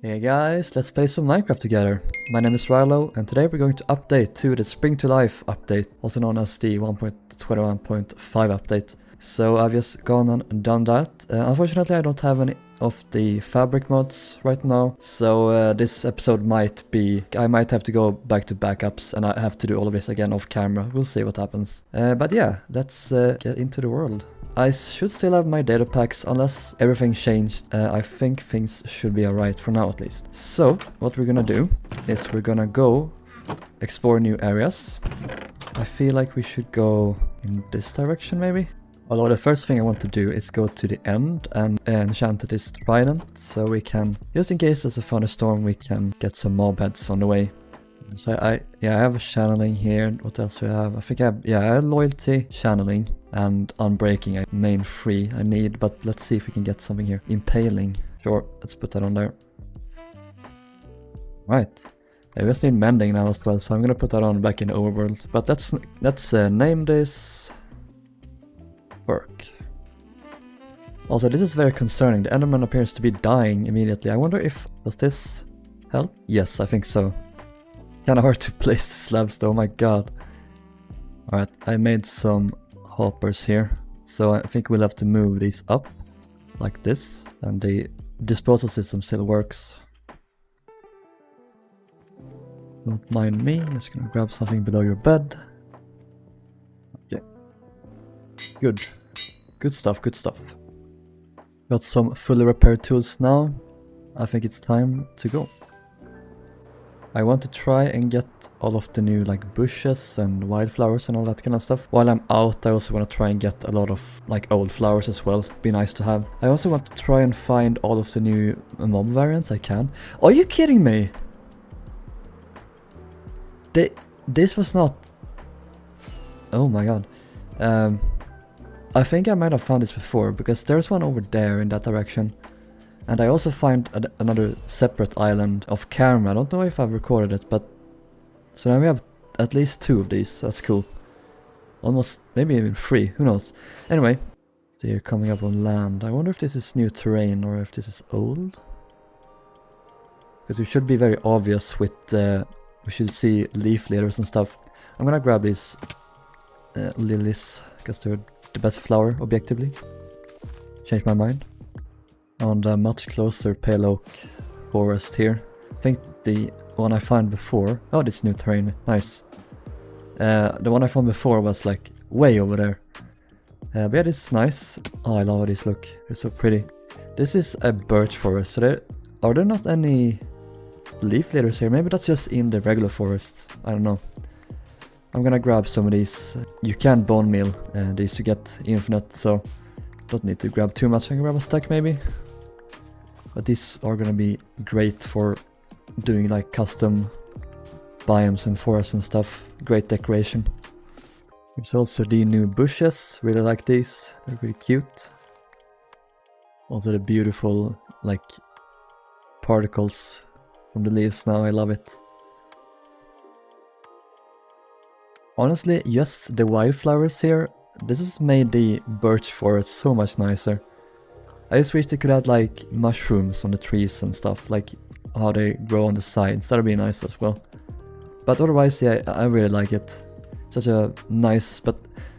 Hey guys, let's play some Minecraft together. My name is Rilo, and today we're going to update to the Spring to Life update, also known as the 1.21.5 update. So I've just gone and done that. Unfortunately I don't have any of the fabric mods right now, so this episode I might have to go back to backups and I have to do all of this again off camera. We'll see what happens. But yeah, let's get into the world. I should still have my data packs unless everything changed. I think things should be alright for now at least. So what we're gonna do is we're gonna go explore new areas. I feel like we should go in this direction maybe. Although the first thing I want to do is go to the end and enchant this trident, so we can, just in case there's a thunderstorm, we can get some mob heads on the way. So I have channeling here. What else do I have? I think I have loyalty, channeling, and unbreaking. Main 3 I need, but let's see if we can get something here. Impaling. Sure, let's put that on there. Right. I just need mending now as well, so I'm gonna put that on back in the overworld. But let's name this work. Also, this is very concerning. The Enderman appears to be dying immediately. I wonder if does this help? Yes, I think so. Kinda hard to place slabs though, oh my god. Alright, I made some hoppers here. So I think we'll have to move these up like this. And the disposal system still works. Don't mind me, I'm just gonna grab something below your bed. Okay. Good. Good stuff, good stuff. Got some fully repaired tools now. I think it's time to go. I want to try and get all of the new like bushes and wildflowers and all that kind of stuff. While I'm out, I also want to try and get a lot of like old flowers as well. Be nice to have. I also want to try and find all of the new mob variants I can. Are you kidding me? This was not... Oh my god. I think I might have found this before, because there's one over there in that direction. And I also find another separate island of Karma. I don't know if I've recorded it, but... So now we have at least 2 of these, that's cool. Almost, maybe even 3, who knows. Anyway, so you're coming up on land. I wonder if this is new terrain or if this is old. Because it should be very obvious with... we should see leaf litters and stuff. I'm gonna grab these lilies, because they're the best flower, objectively. Change my mind. On the much closer pale oak forest here. I think the one I found before... Oh, this new terrain, nice. The one I found before was like way over there. But yeah, this is nice. Oh, I love how these look. They're so pretty. This is a birch forest, so are there not any leaf litters here? Maybe that's just in the regular forest. I don't know. I'm gonna grab some of these. You can bone meal these to get infinite, so don't need to grab too much. I can grab a stack maybe. But these are gonna be great for doing like custom biomes and forests and stuff. Great decoration. There's also the new bushes. Really like these. They're really cute. Also the beautiful like particles from the leaves now. I love it. Honestly, yes, the wildflowers here. This has made the birch forest so much nicer. I just wish they could add like mushrooms on the trees and stuff, like how they grow on the sides. That'd be nice as well. But otherwise, yeah, I really like it. Such a nice but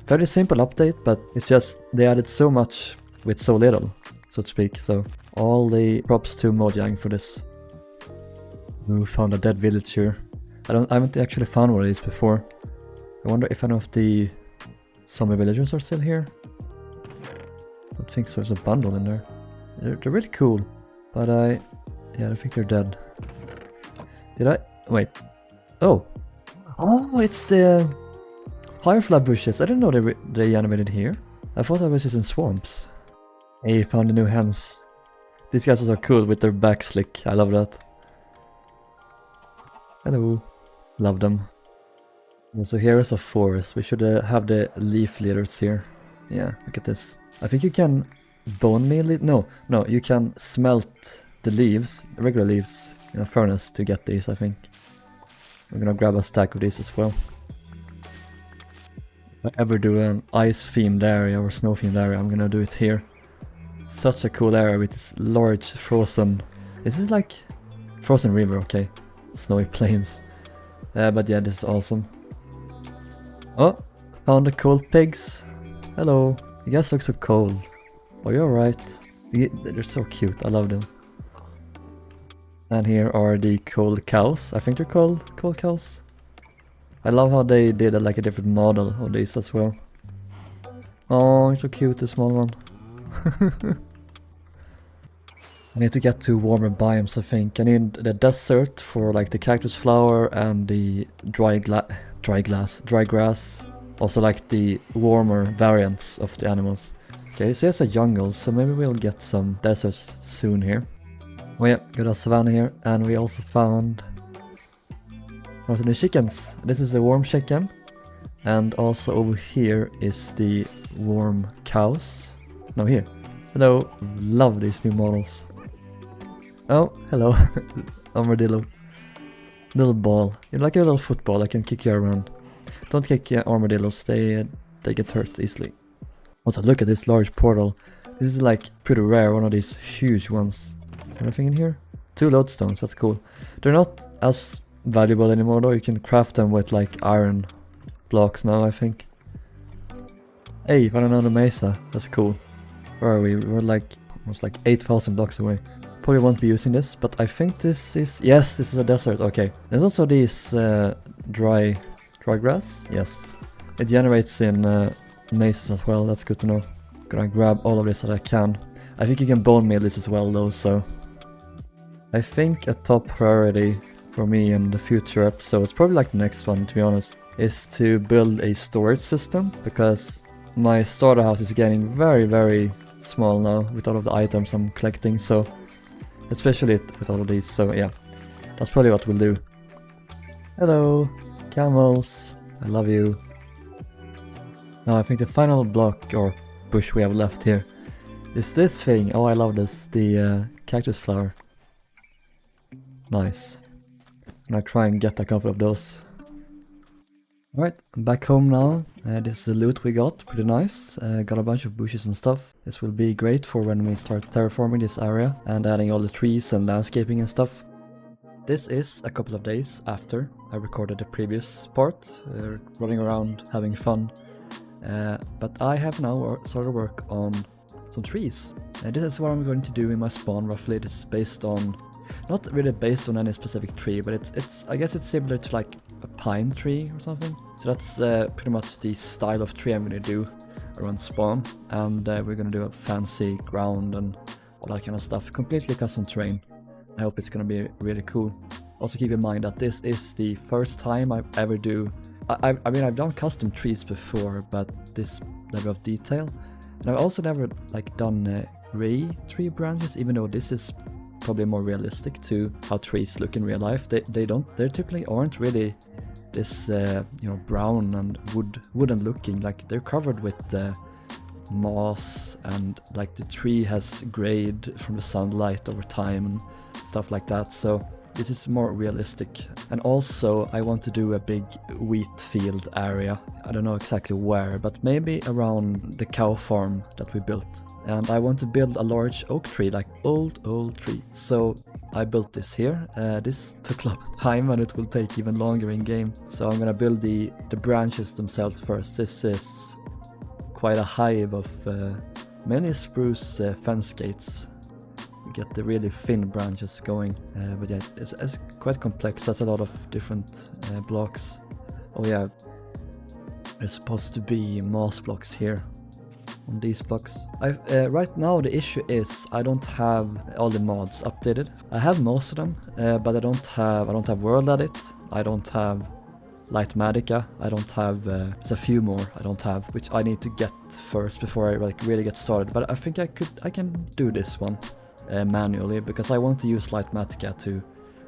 very simple update, but it's just they added so much with so little, so to speak. So all the props to Mojang for this. We found a dead village here. I haven't actually found one of these before. I wonder if any of the zombie villagers are still here. I don't think so. There's a bundle in there. They're really cool, but I think they're dead. Did I? Wait. Oh, it's the firefly bushes. I didn't know they animated here. I thought that was just in swamps. Hey, found the new hens. These guys are so cool with their back slick. I love that. Hello. Love them. And so here is a forest. We should have the leaf litters here. Yeah, look at this. I think you can bone meal it. No, you can smelt the leaves, regular leaves, in a furnace to get these, I think. I'm gonna grab a stack of these as well. If I ever do an ice themed area or snow themed area, I'm gonna do it here. Such a cool area with this large frozen... Is this like Frozen river, okay. Snowy plains. But yeah, this is awesome. Oh, found the cold pigs. Hello. You guys look so cold. Are you alright? They're so cute, I love them. And here are the cold cows. I think they're called cold cows. I love how they did like a different model of these as well. Oh, it's so cute, the small one. I need to get to warmer biomes, I think. I need the desert for like the cactus flower and the dry grass. Also like the warmer variants of the animals. Okay, so here's a jungle, so maybe we'll get some deserts soon here. Oh yeah, got a savanna here, and we also found one of the chickens. This is the warm chicken, and also over here is the warm cows. No, here. Hello, love these new models. Oh, hello, armadillo. Little ball. You're like a little football, I can kick you around. Don't kick armadillos, they get hurt easily. Also, look at this large portal. This is like pretty rare, one of these huge ones. Is there anything in here? 2 lodestones, that's cool. They're not as valuable anymore though, you can craft them with like iron blocks now, I think. Hey, found another mesa, that's cool. Where are we? We're like almost like 8,000 blocks away. Probably won't be using this, but I think this is... Yes, this is a desert, okay. There's also these dry grass, yes. It generates in mesas as well, that's good to know. Gonna grab all of this that I can. I think you can bone meal this as well though, so... I think a top priority for me in the future episodes, probably like the next one to be honest, is to build a storage system, because my starter house is getting very small now with all of the items I'm collecting, so... Especially with all of these, so yeah. That's probably what we'll do. Hello, camels, I love you. Now I think the final block or bush we have left here is this thing. Oh, I love this, the cactus flower. Nice. I'm gonna try and get a couple of those. Alright, I'm back home now. This is the loot we got, pretty nice. Got a bunch of bushes and stuff. This will be great for when we start terraforming this area and adding all the trees and landscaping and stuff. This is a couple of days after I recorded the previous part, running around having fun. But I have now started work on some trees. This is what I'm going to do in my spawn roughly. This is based on, not really based on any specific tree, but it's I guess it's similar to like a pine tree or something. So that's pretty much the style of tree I'm gonna do around spawn, and we're gonna do a fancy ground and all that kind of stuff, completely custom terrain. I hope it's gonna be really cool. Also keep in mind that this is the first time I ever do, I mean I've done custom trees before, but this level of detail, and I've also never like done gray tree branches, even though this is probably more realistic to how trees look in real life. They typically aren't really this you know, brown and wooden looking. Like they're covered with moss, and like the tree has grayed from the sunlight over time and stuff like that. So this is more realistic. And also I want to do a big wheat field area. I don't know exactly where, but maybe around the cow farm that we built. And I want to build a large oak tree, like old tree. So I built this here. This took a lot of time and it will take even longer in game. So I'm gonna build the branches themselves first. This is quite a hive of many spruce fence gates. We get the really thin branches going, but yeah, it's quite complex. That's a lot of different blocks. Oh yeah, there's supposed to be moss blocks here on these blocks. Right now the issue is I don't have all the mods updated. I have most of them, but I don't have World Edit. I don't have Light Magica. I don't have there's a few more I don't have, which I need to get first before I like really get started. But I think I can do this one manually, because I want to use Light Magica to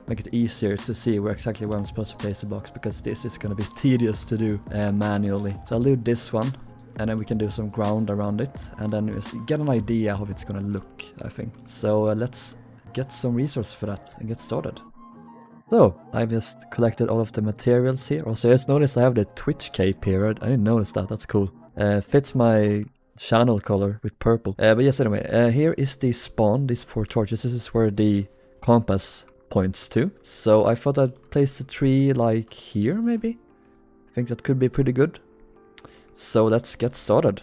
make it easier to see where I'm supposed to place the blocks, because this is going to be tedious to do manually. So I'll do this one, and then we can do some ground around it, and then just get an idea how it's going to look, I think. So let's get some resources for that and get started. So I've just collected all of the materials here. Also, just noticed I have the Twitch cape here. I didn't notice that. That's cool. Fits my channel color with purple. But yes, anyway, here is the spawn. These 4 torches. This is where the compass points to. So I thought I'd place the tree like here maybe. I think that could be pretty good. So let's get started.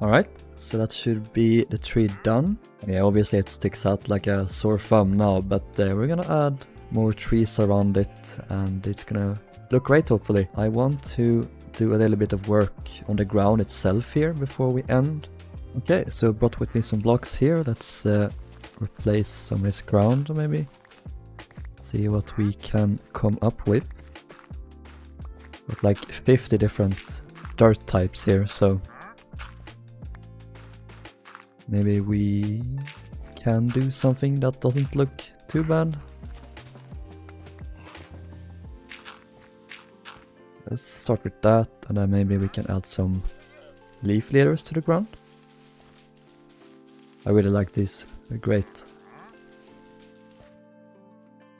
Alright, so that should be the tree done. Yeah, obviously it sticks out like a sore thumb now, but we're gonna add more trees around it and it's gonna look great hopefully. I want to do a little bit of work on the ground itself here before we end. Okay, so I brought with me some blocks here. Let's replace some of this ground maybe. See what we can come up with. Got like 50 different dirt types here, so maybe we can do something that doesn't look too bad. Let's start with that, and then maybe we can add some leaf litters to the ground. I really like these, they're great.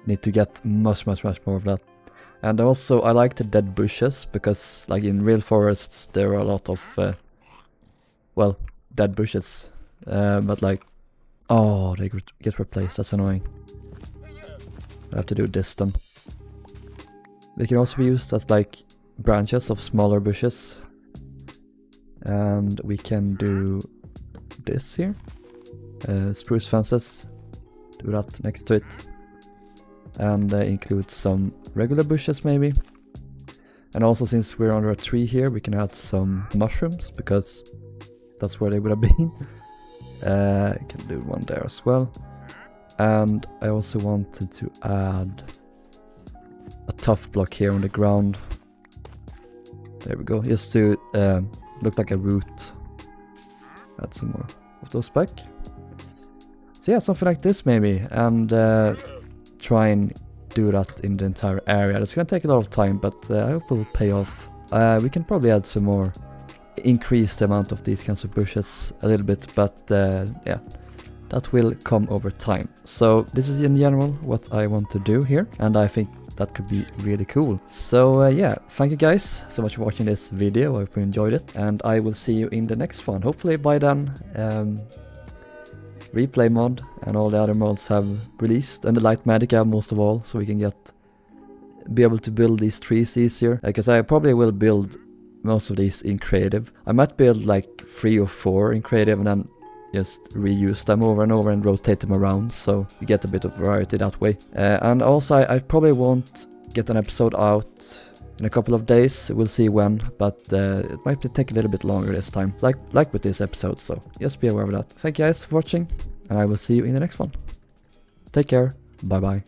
Need to get much more of that. And also I like the dead bushes, because like in real forests there are a lot of, well, dead bushes. But like, oh, they get replaced, that's annoying. I have to do this then. They can also be used as like branches of smaller bushes. And we can do this here. Spruce fences, do that next to it. And include some regular bushes maybe. And also since we're under a tree here, we can add some mushrooms, because that's where they would have been. I can do one there as well. And I also wanted to add a tough block here on the ground. There we go, just to look like a root. Add some more of those back. So yeah, something like this maybe. And try and do that in the entire area. It's gonna take a lot of time, but I hope it will pay off. We can probably add some more, increase the amount of these kinds of bushes a little bit, but yeah, that will come over time. So this is in general what I want to do here, and I think that could be really cool. So yeah, thank you guys so much for watching this video. I hope you enjoyed it, and I will see you in the next one. Hopefully by then replay mod and all the other mods have released, and the light magic have most of all, so we can be able to build these trees easier. Because I probably will build most of these in creative. I might build like 3 or 4 in creative and then just reuse them over and over and rotate them around, so you get a bit of variety that way. And also I probably won't get an episode out in a couple of days, we'll see when, but it might take a little bit longer this time, like with this episode, so just be aware of that. Thank you guys for watching, and I will see you in the next one. Take care, bye bye.